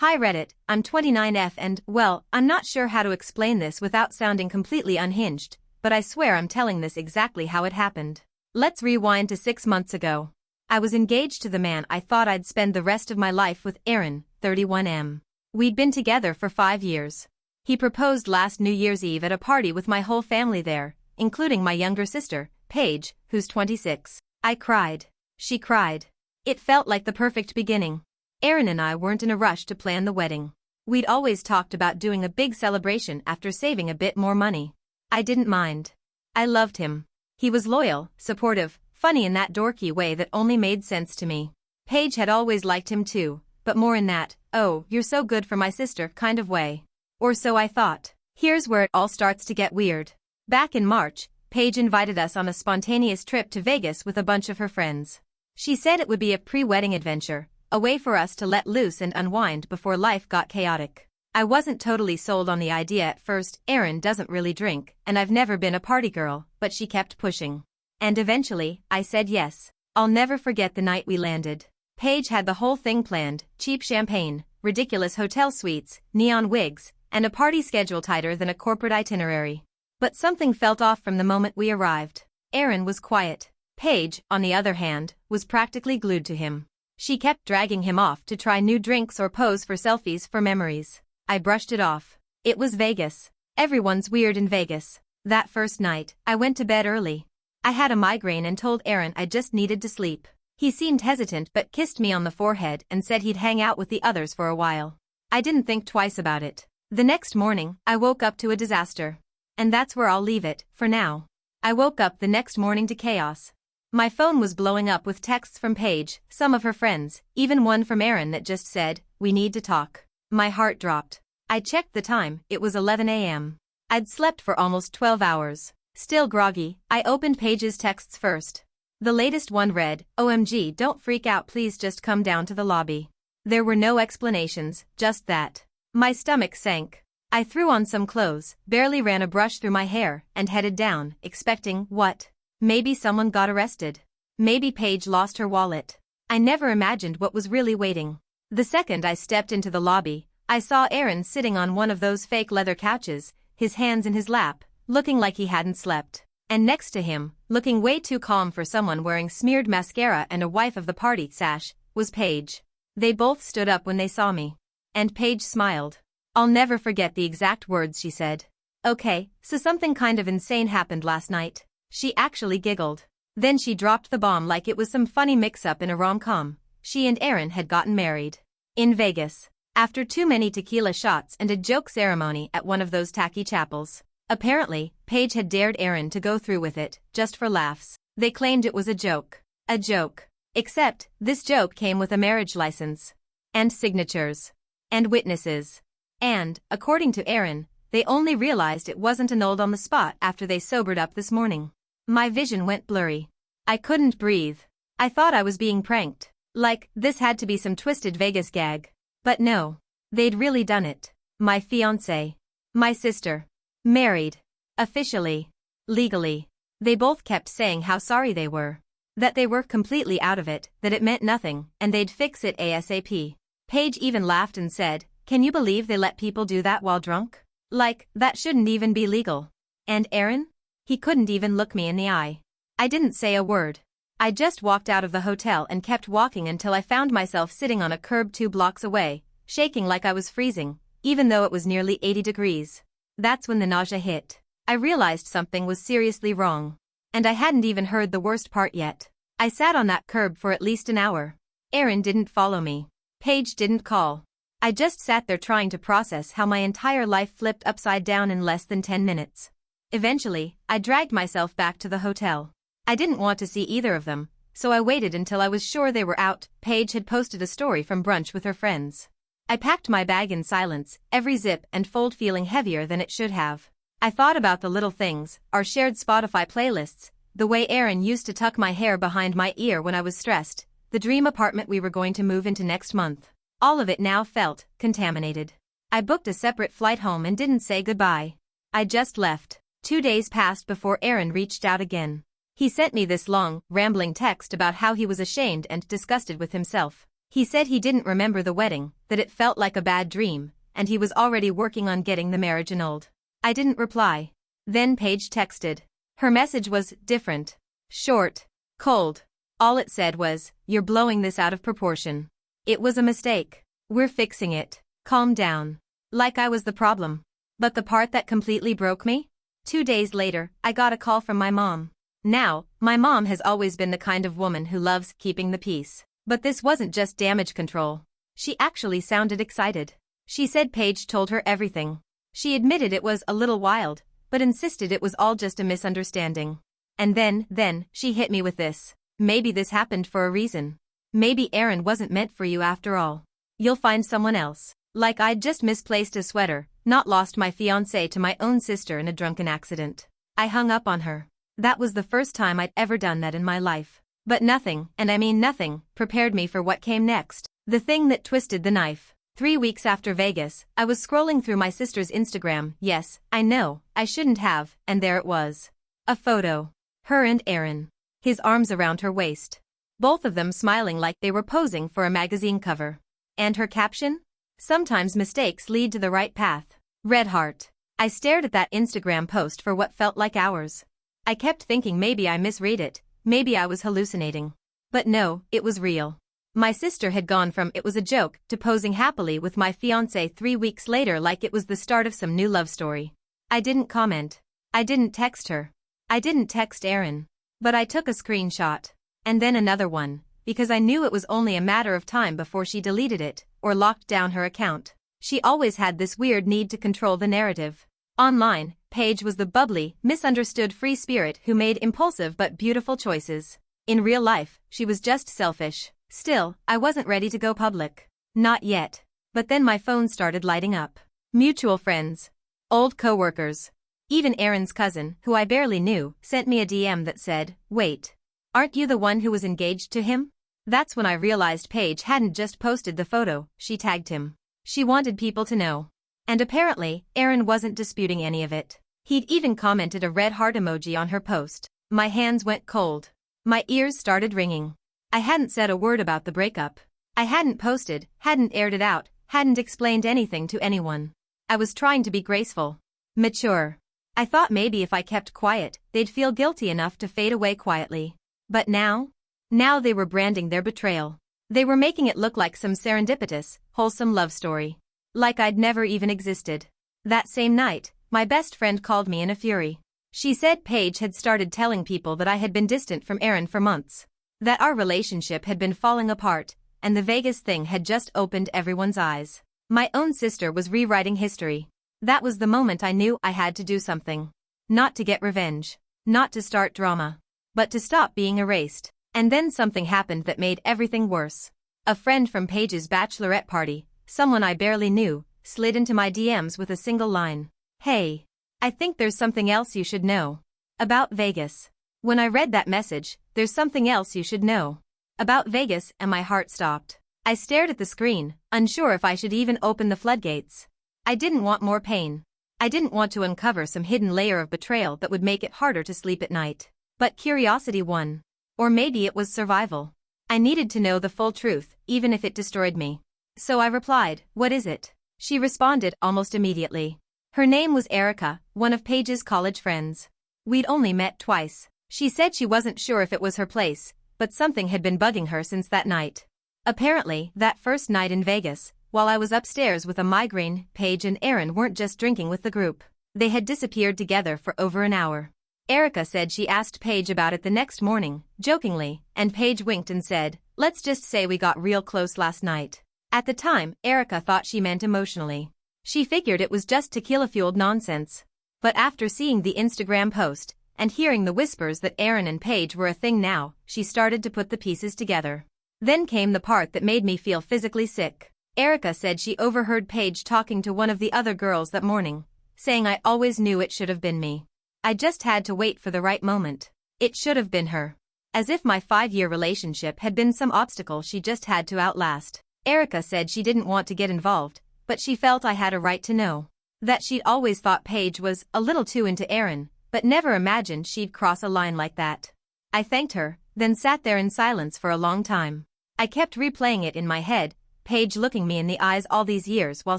Hi Reddit, I'm 29F and, well, I'm not sure how to explain this without sounding completely unhinged, but I swear I'm telling this exactly how it happened. Let's rewind to 6 months ago. I was engaged to the man I thought I'd spend the rest of my life with, Aaron, 31M. We'd been together for 5 years. He proposed last New Year's Eve at a party with my whole family there, including my younger sister, Paige, who's 26. I cried. She cried. It felt like the perfect beginning. Aaron and I weren't in a rush to plan the wedding. We'd always talked about doing a big celebration after saving a bit more money. I didn't mind. I loved him. He was loyal, supportive, funny in that dorky way that only made sense to me. Paige had always liked him too, but more in that, oh, you're so good for my sister kind of way. Or so I thought. Here's where it all starts to get weird. Back in March, Paige invited us on a spontaneous trip to Vegas with a bunch of her friends. She said it would be a pre-wedding adventure, a way for us to let loose and unwind before life got chaotic. I wasn't totally sold on the idea at first. Aaron doesn't really drink, and I've never been a party girl, but she kept pushing. And eventually, I said yes. I'll never forget the night we landed. Paige had the whole thing planned, cheap champagne, ridiculous hotel suites, neon wigs, and a party schedule tighter than a corporate itinerary. But something felt off from the moment we arrived. Aaron was quiet. Paige, on the other hand, was practically glued to him. She kept dragging him off to try new drinks or pose for selfies for memories. I brushed it off. It was Vegas. Everyone's weird in Vegas. That first night, I went to bed early. I had a migraine and told Aaron I just needed to sleep. He seemed hesitant but kissed me on the forehead and said he'd hang out with the others for a while. I didn't think twice about it. The next morning, I woke up to a disaster. And that's where I'll leave it, for now. I woke up the next morning to chaos. My phone was blowing up with texts from Paige, some of her friends, even one from Aaron that just said, "We need to talk." My heart dropped. I checked the time, it was 11 a.m. I'd slept for almost 12 hours. Still groggy, I opened Paige's texts first. The latest one read, "OMG, don't freak out, please just come down to the lobby." There were no explanations, just that. My stomach sank. I threw on some clothes, barely ran a brush through my hair, and headed down, expecting, what? Maybe someone got arrested. Maybe Paige lost her wallet. I never imagined what was really waiting. The second I stepped into the lobby, I saw Aaron sitting on one of those fake leather couches, his hands in his lap, looking like he hadn't slept. And next to him, looking way too calm for someone wearing smeared mascara and a wife of the party sash, was Paige. They both stood up when they saw me. And Paige smiled. I'll never forget the exact words she said. "Okay, so something kind of insane happened last night." She actually giggled. Then she dropped the bomb like it was some funny mix-up in a rom-com. She and Aaron had gotten married. In Vegas. After too many tequila shots and a joke ceremony at one of those tacky chapels. Apparently, Paige had dared Aaron to go through with it, just for laughs. They claimed it was a joke. A joke. Except, this joke came with a marriage license. And signatures. And witnesses. And, according to Aaron, they only realized it wasn't annulled on the spot after they sobered up this morning. My vision went blurry. I couldn't breathe. I thought I was being pranked. Like, this had to be some twisted Vegas gag. But no. They'd really done it. My fiancé. My sister. Married. Officially. Legally. They both kept saying how sorry they were. That they were completely out of it, that it meant nothing, and they'd fix it ASAP. Paige even laughed and said, "Can you believe they let people do that while drunk? Like, that shouldn't even be legal." And Aaron? He couldn't even look me in the eye. I didn't say a word. I just walked out of the hotel and kept walking until I found myself sitting on a curb 2 blocks away, shaking like I was freezing, even though it was nearly 80 degrees. That's when the nausea hit. I realized something was seriously wrong. And I hadn't even heard the worst part yet. I sat on that curb for at least an hour. Aaron didn't follow me. Paige didn't call. I just sat there trying to process how my entire life flipped upside down in less than 10 minutes. Eventually, I dragged myself back to the hotel. I didn't want to see either of them, so I waited until I was sure they were out. Paige had posted a story from brunch with her friends. I packed my bag in silence, every zip and fold feeling heavier than it should have. I thought about the little things, our shared Spotify playlists, the way Aaron used to tuck my hair behind my ear when I was stressed, the dream apartment we were going to move into next month. All of it now felt contaminated. I booked a separate flight home and didn't say goodbye. I just left. 2 days passed before Aaron reached out again. He sent me this long, rambling text about how he was ashamed and disgusted with himself. He said he didn't remember the wedding, that it felt like a bad dream, and he was already working on getting the marriage annulled. I didn't reply. Then Paige texted. Her message was different. Short. Cold. All it said was, "You're blowing this out of proportion. It was a mistake. We're fixing it. Calm down." Like I was the problem. But the part that completely broke me? 2 days later, I got a call from my mom. Now, my mom has always been the kind of woman who loves keeping the peace. But this wasn't just damage control. She actually sounded excited. She said Paige told her everything. She admitted it was a little wild, but insisted it was all just a misunderstanding. And then, she hit me with this. Maybe this happened for a reason. Maybe Aaron wasn't meant for you after all. You'll find someone else. Like I'd just misplaced a sweater, not lost my fiancé to my own sister in a drunken accident. I hung up on her. That was the first time I'd ever done that in my life. But nothing, and I mean nothing, prepared me for what came next. The thing that twisted the knife. 3 weeks after Vegas, I was scrolling through my sister's Instagram. Yes, I know, I shouldn't have, and there it was. A photo. Her and Aaron. His arms around her waist. Both of them smiling like they were posing for a magazine cover. And her caption? Sometimes mistakes lead to the right path. Red heart. I stared at that Instagram post for what felt like hours. I kept thinking maybe I misread it, maybe I was hallucinating. But no, it was real. My sister had gone from "it was a joke" to posing happily with my fiancé 3 weeks later like it was the start of some new love story. I didn't comment. I didn't text her. I didn't text Aaron. But I took a screenshot. And then another one, because I knew it was only a matter of time before she deleted it, or locked down her account. She always had this weird need to control the narrative. Online, Paige was the bubbly, misunderstood free spirit who made impulsive but beautiful choices. In real life, she was just selfish. Still, I wasn't ready to go public. Not yet. But then my phone started lighting up. Mutual friends. Old coworkers. Even Aaron's cousin, who I barely knew, sent me a DM that said, "Wait. Aren't you the one who was engaged to him?" That's when I realized Paige hadn't just posted the photo, she tagged him. She wanted people to know. And apparently, Aaron wasn't disputing any of it. He'd even commented a red heart emoji on her post. My hands went cold. My ears started ringing. I hadn't said a word about the breakup. I hadn't posted, hadn't aired it out, hadn't explained anything to anyone. I was trying to be graceful. Mature. I thought maybe if I kept quiet, they'd feel guilty enough to fade away quietly. But now? Now they were branding their betrayal. They were making it look like some serendipitous, wholesome love story. Like I'd never even existed. That same night, my best friend called me in a fury. She said Paige had started telling people that I had been distant from Aaron for months. That our relationship had been falling apart, and the Vegas thing had just opened everyone's eyes. My own sister was rewriting history. That was the moment I knew I had to do something. Not to get revenge. Not to start drama. But to stop being erased. And then something happened that made everything worse. A friend from Paige's bachelorette party, someone I barely knew, slid into my DMs with a single line. "Hey. I think there's something else you should know. About Vegas." When I read that message, "There's something else you should know. About Vegas," and my heart stopped. I stared at the screen, unsure if I should even open the floodgates. I didn't want more pain. I didn't want to uncover some hidden layer of betrayal that would make it harder to sleep at night. But curiosity won. Or maybe it was survival. I needed to know the full truth, even if it destroyed me. So I replied, "What is it?" She responded almost immediately. Her name was Erica, one of Paige's college friends. We'd only met twice. She said she wasn't sure if it was her place, but something had been bugging her since that night. Apparently, that first night in Vegas, while I was upstairs with a migraine, Paige and Aaron weren't just drinking with the group. They had disappeared together for over an hour. Erica said she asked Paige about it the next morning, jokingly, and Paige winked and said, "Let's just say we got real close last night." At the time, Erica thought she meant emotionally. She figured it was just tequila-fueled nonsense. But after seeing the Instagram post, and hearing the whispers that Aaron and Paige were a thing now, she started to put the pieces together. Then came the part that made me feel physically sick. Erica said she overheard Paige talking to one of the other girls that morning, saying, "I always knew it should have been me. I just had to wait for the right moment. It should have been her." As if my 5-year relationship had been some obstacle she just had to outlast. Erica said she didn't want to get involved, but she felt I had a right to know. That she'd always thought Paige was a little too into Aaron, but never imagined she'd cross a line like that. I thanked her, then sat there in silence for a long time. I kept replaying it in my head, Paige looking me in the eyes all these years while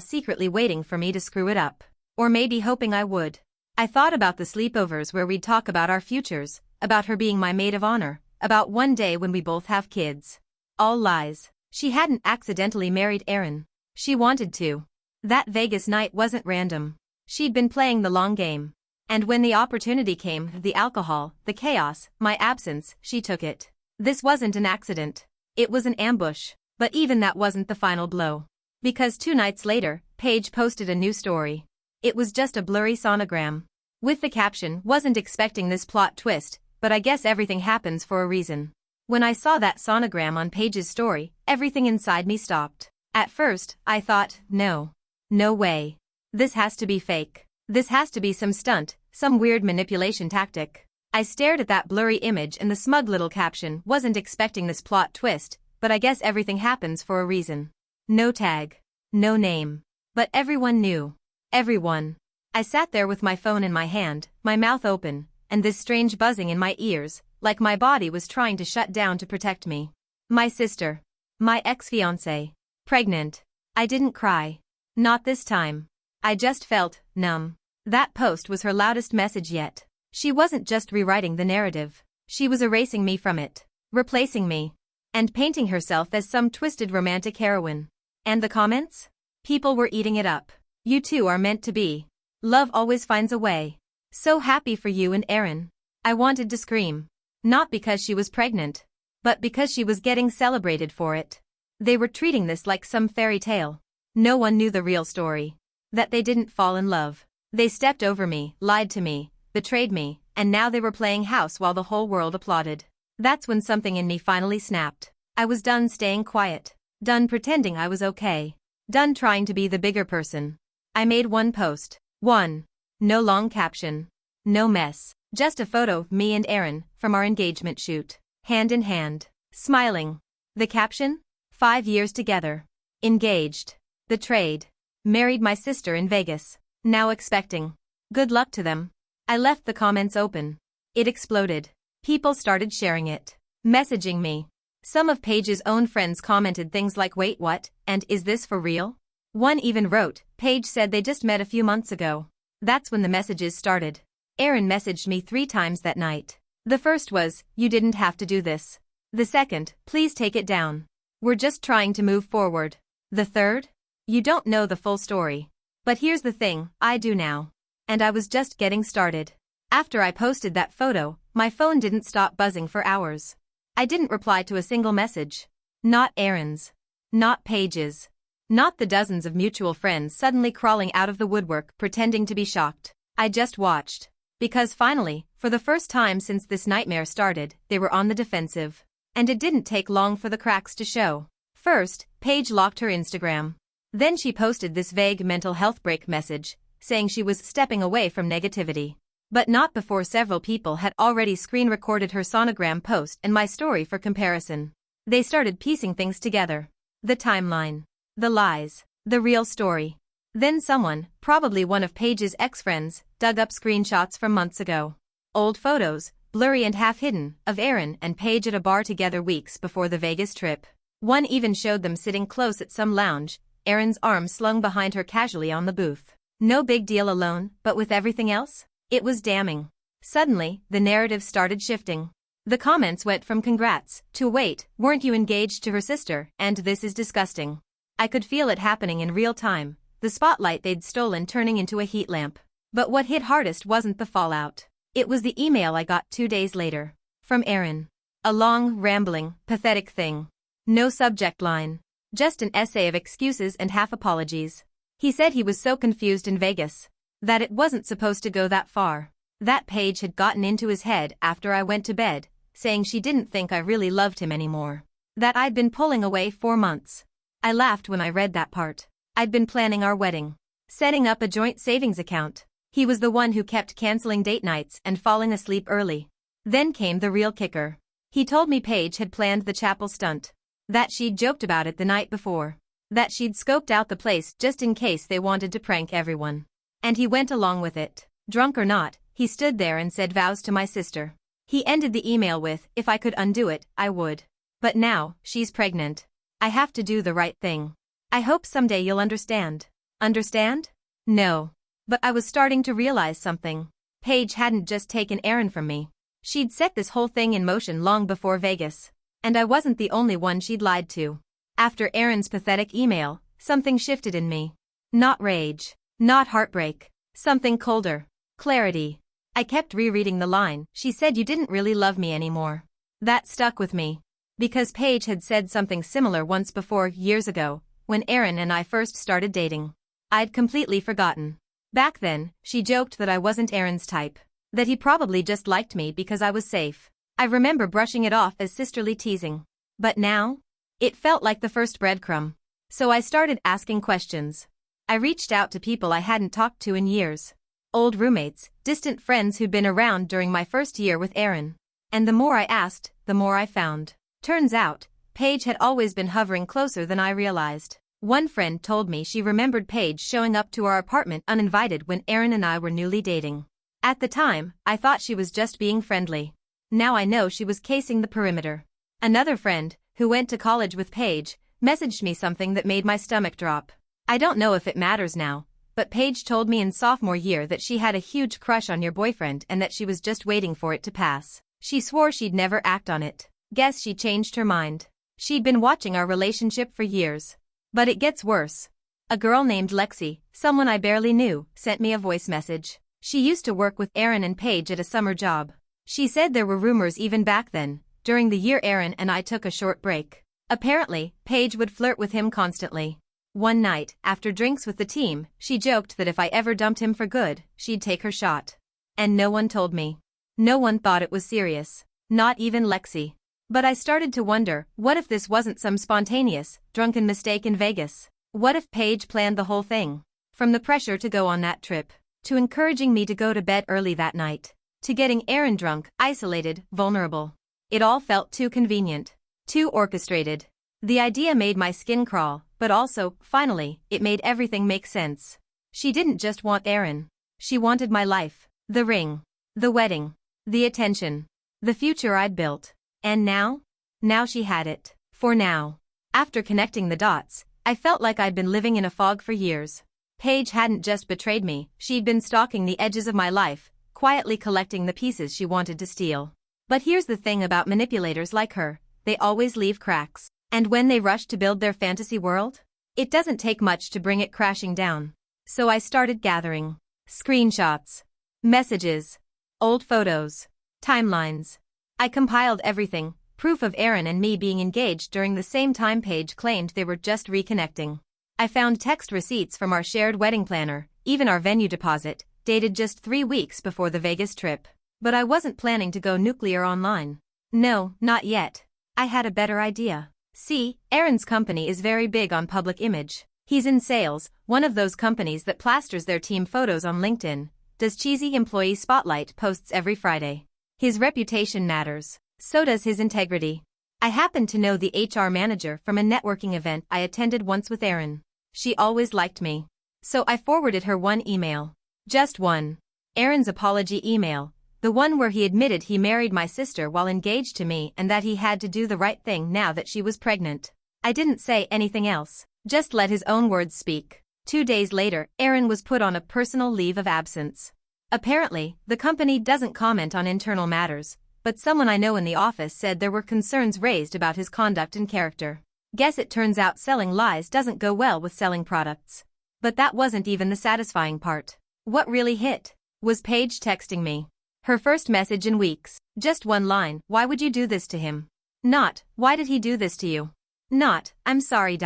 secretly waiting for me to screw it up. Or maybe hoping I would. I thought about the sleepovers where we'd talk about our futures, about her being my maid of honor, about one day when we both have kids. All lies. She hadn't accidentally married Aaron. She wanted to. That Vegas night wasn't random. She'd been playing the long game. And when the opportunity came, the alcohol, the chaos, my absence, she took it. This wasn't an accident. It was an ambush. But even that wasn't the final blow. Because 2 nights later, Paige posted a new story. It was just a blurry sonogram. With the caption, "Wasn't expecting this plot twist, but I guess everything happens for a reason." When I saw that sonogram on Paige's story, everything inside me stopped. At first, I thought, no. No way. This has to be fake. This has to be some stunt, some weird manipulation tactic. I stared at that blurry image and the smug little caption, "Wasn't expecting this plot twist, but I guess everything happens for a reason." No tag. No name. But everyone knew. Everyone. I sat there with my phone in my hand, my mouth open, and this strange buzzing in my ears, like my body was trying to shut down to protect me. My sister. My ex-fiancé. Pregnant. I didn't cry. Not this time. I just felt numb. That post was her loudest message yet. She wasn't just rewriting the narrative. She was erasing me from it. Replacing me. And painting herself as some twisted romantic heroine. And the comments? People were eating it up. "You two are meant to be. Love always finds a way. So happy for you and Aaron." I wanted to scream. Not because she was pregnant. But because she was getting celebrated for it. They were treating this like some fairy tale. No one knew the real story. That they didn't fall in love. They stepped over me, lied to me, betrayed me, and now they were playing house while the whole world applauded. That's when something in me finally snapped. I was done staying quiet. Done pretending I was okay. Done trying to be the bigger person. I made one post. One. No long caption. No mess. Just a photo of me and Aaron from our engagement shoot. Hand in hand. Smiling. The caption? 5 years together. Engaged. Betrayed. Married my sister in Vegas. Now expecting. Good luck to them. I left the comments open. It exploded. People started sharing it. Messaging me. Some of Paige's own friends commented things like, "Wait, what? And is this for real?" One even wrote, "Paige said they just met a few months ago." That's when the messages started. Aaron messaged me 3 times that night. The first was, "You didn't have to do this." The second, "Please take it down. We're just trying to move forward." The third? "You don't know the full story. But here's the thing, I do now." And I was just getting started. After I posted that photo, my phone didn't stop buzzing for hours. I didn't reply to a single message. Not Aaron's. Not Paige's. Not the dozens of mutual friends suddenly crawling out of the woodwork pretending to be shocked. I just watched. Because finally, for the first time since this nightmare started, they were on the defensive. And it didn't take long for the cracks to show. First, Paige locked her Instagram. Then she posted this vague mental health break message, saying she was stepping away from negativity. But not before several people had already screen recorded her sonogram post and my story for comparison. They started piecing things together. The timeline. The lies. The real story. Then someone, probably one of Paige's ex-friends, dug up screenshots from months ago. Old photos, blurry and half-hidden, of Aaron and Paige at a bar together weeks before the Vegas trip. One even showed them sitting close at some lounge, Aaron's arm slung behind her casually on the booth. No big deal alone, but with everything else? It was damning. Suddenly, the narrative started shifting. The comments went from "congrats" to "wait, weren't you engaged to her sister, and this is disgusting." I could feel it happening in real time, the spotlight they'd stolen turning into a heat lamp. But what hit hardest wasn't the fallout. It was the email I got 2 days later. From Aaron. A long, rambling, pathetic thing. No subject line. Just an essay of excuses and half apologies. He said he was so confused in Vegas. That it wasn't supposed to go that far. That Paige had gotten into his head after I went to bed, saying she didn't think I really loved him anymore. That I'd been pulling away 4 months. I laughed when I read that part. I'd been planning our wedding. Setting up a joint savings account. He was the one who kept canceling date nights and falling asleep early. Then came the real kicker. He told me Paige had planned the chapel stunt. That she'd joked about it the night before. That she'd scoped out the place just in case they wanted to prank everyone. And he went along with it. Drunk or not, he stood there and said vows to my sister. He ended the email with, "If I could undo it, I would." But now, she's pregnant. I have to do the right thing. I hope someday you'll understand. Understand? No. But I was starting to realize something. Paige hadn't just taken Aaron from me. She'd set this whole thing in motion long before Vegas. And I wasn't the only one she'd lied to. After Aaron's pathetic email, something shifted in me. Not rage. Not heartbreak. Something colder. Clarity. I kept rereading the line, "She said you didn't really love me anymore." That stuck with me. Because Paige had said something similar once before, years ago, when Aaron and I first started dating. I'd completely forgotten. Back then, she joked that I wasn't Aaron's type. That he probably just liked me because I was safe. I remember brushing it off as sisterly teasing. But now? It felt like the first breadcrumb. So I started asking questions. I reached out to people I hadn't talked to in years. Old roommates, distant friends who'd been around during my first year with Aaron. And the more I asked, the more I found. Turns out, Paige had always been hovering closer than I realized. One friend told me she remembered Paige showing up to our apartment uninvited when Aaron and I were newly dating. At the time, I thought she was just being friendly. Now I know she was casing the perimeter. Another friend, who went to college with Paige, messaged me something that made my stomach drop. I don't know if it matters now, but Paige told me in sophomore year that she had a huge crush on your boyfriend and that she was just waiting for it to pass. She swore she'd never act on it. Guess she changed her mind. She'd been watching our relationship for years. But it gets worse. A girl named Lexi, someone I barely knew, sent me a voice message. She used to work with Aaron and Paige at a summer job. She said there were rumors even back then, during the year Aaron and I took a short break. Apparently, Paige would flirt with him constantly. One night, after drinks with the team, she joked that if I ever dumped him for good, she'd take her shot. And no one told me. No one thought it was serious. Not even Lexi. But I started to wonder, what if this wasn't some spontaneous, drunken mistake in Vegas? What if Paige planned the whole thing? From the pressure to go on that trip, to encouraging me to go to bed early that night, to getting Aaron drunk, isolated, vulnerable. It all felt too convenient. Too orchestrated. The idea made my skin crawl, but also, finally, it made everything make sense. She didn't just want Aaron. She wanted my life. The ring. The wedding. The attention. The future I'd built. And now? Now she had it. For now. After connecting the dots, I felt like I'd been living in a fog for years. Paige hadn't just betrayed me, she'd been stalking the edges of my life, quietly collecting the pieces she wanted to steal. But here's the thing about manipulators like her, they always leave cracks. And when they rush to build their fantasy world, it doesn't take much to bring it crashing down. So I started gathering screenshots, messages, old photos, timelines. I compiled everything, proof of Aaron and me being engaged during the same time Paige claimed they were just reconnecting. I found text receipts from our shared wedding planner, even our venue deposit, dated just 3 weeks before the Vegas trip. But I wasn't planning to go nuclear online. No, not yet. I had a better idea. See, Aaron's company is very big on public image. He's in sales, one of those companies that plasters their team photos on LinkedIn, does cheesy employee spotlight posts every Friday. His reputation matters. So does his integrity. I happen to know the HR manager from a networking event I attended once with Aaron. She always liked me. So I forwarded her one email. Just one. Aaron's apology email. The one where he admitted he married my sister while engaged to me and that he had to do the right thing now that she was pregnant. I didn't say anything else, just let his own words speak. 2 days later, Aaron was put on a personal leave of absence. Apparently, the company doesn't comment on internal matters, but someone I know in the office said there were concerns raised about his conduct and character. Guess it turns out selling lies doesn't go well with selling products. But that wasn't even the satisfying part. What really hit was Paige texting me. Her first message in weeks. Just one line, "Why would you do this to him?" Not, "Why did he do this to you?" Not, "I'm sorry."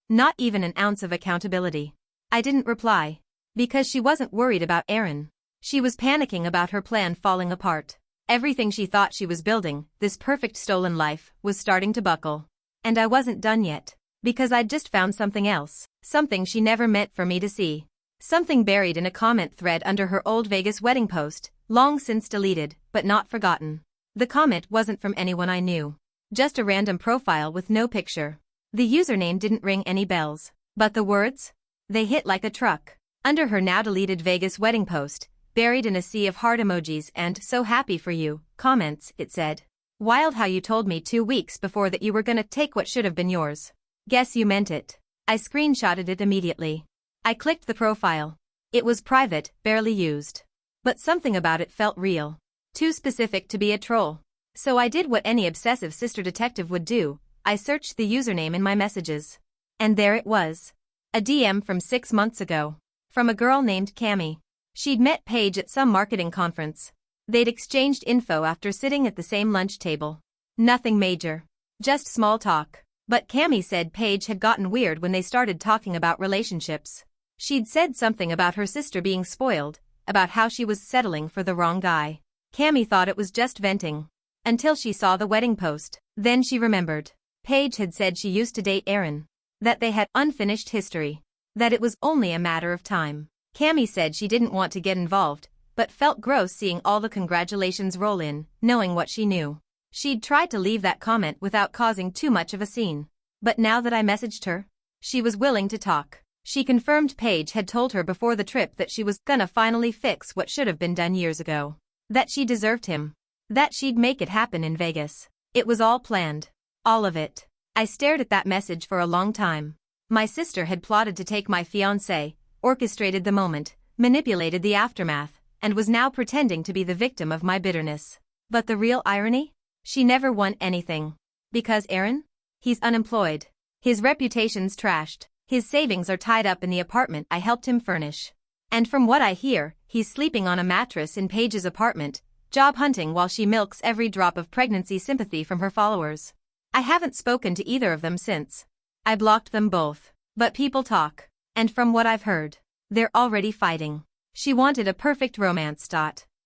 Not even an ounce of accountability. I didn't reply. Because she wasn't worried about Aaron. She was panicking about her plan falling apart. Everything she thought she was building, this perfect stolen life, was starting to buckle. And I wasn't done yet. Because I'd just found something else. Something she never meant for me to see. Something buried in a comment thread under her old Vegas wedding post, long since deleted, but not forgotten. The comment wasn't from anyone I knew. Just a random profile with no picture. The username didn't ring any bells. But the words? They hit like a truck. Under her now deleted Vegas wedding post, buried in a sea of heart emojis and "so happy for you" comments, it said, Wild how you told me 2 weeks before that you were gonna take what should have been yours. Guess you meant it. I screenshotted it immediately. I clicked the profile. It was private, barely used. But something about it felt real. Too specific to be a troll. So I did what any obsessive sister detective would do. I searched the username in my messages. And there it was. A DM from 6 months ago. From a girl named Cami. She'd met Paige at some marketing conference. They'd exchanged info after sitting at the same lunch table. Nothing major. Just small talk. But Cami said Paige had gotten weird when they started talking about relationships. She'd said something about her sister being spoiled, about how she was settling for the wrong guy. Cami thought it was just venting. Until she saw the wedding post. Then she remembered. Paige had said she used to date Aaron. That they had unfinished history. That it was only a matter of time. Cami said she didn't want to get involved, but felt gross seeing all the congratulations roll in, knowing what she knew. She'd tried to leave that comment without causing too much of a scene. But now that I messaged her, she was willing to talk. She confirmed Paige had told her before the trip that she was gonna finally fix what should have been done years ago. That she deserved him. That she'd make it happen in Vegas. It was all planned. All of it. I stared at that message for a long time. My sister had plotted to take my fiancé, orchestrated the moment, manipulated the aftermath, and was now pretending to be the victim of my bitterness. But the real irony? She never won anything. Because Aaron? He's unemployed. His reputation's trashed. His savings are tied up in the apartment I helped him furnish. And from what I hear, he's sleeping on a mattress in Paige's apartment, job hunting while she milks every drop of pregnancy sympathy from her followers. I haven't spoken to either of them since. I blocked them both. But people talk. And from what I've heard, they're already fighting. She wanted a perfect romance.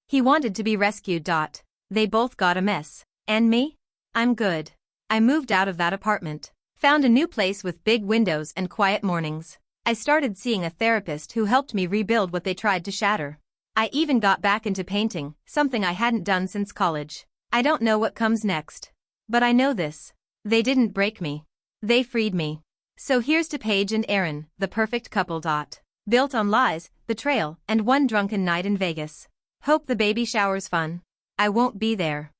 He wanted to be rescued. They both got a mess. And me? I'm good. I moved out of that apartment. Found a new place with big windows and quiet mornings. I started seeing a therapist who helped me rebuild what they tried to shatter. I even got back into painting, something I hadn't done since college. I don't know what comes next. But I know this. They didn't break me. They freed me. So here's to Paige and Aaron, the perfect couple. Built on lies, betrayal, and one drunken night in Vegas. Hope the baby shower's fun. I won't be there.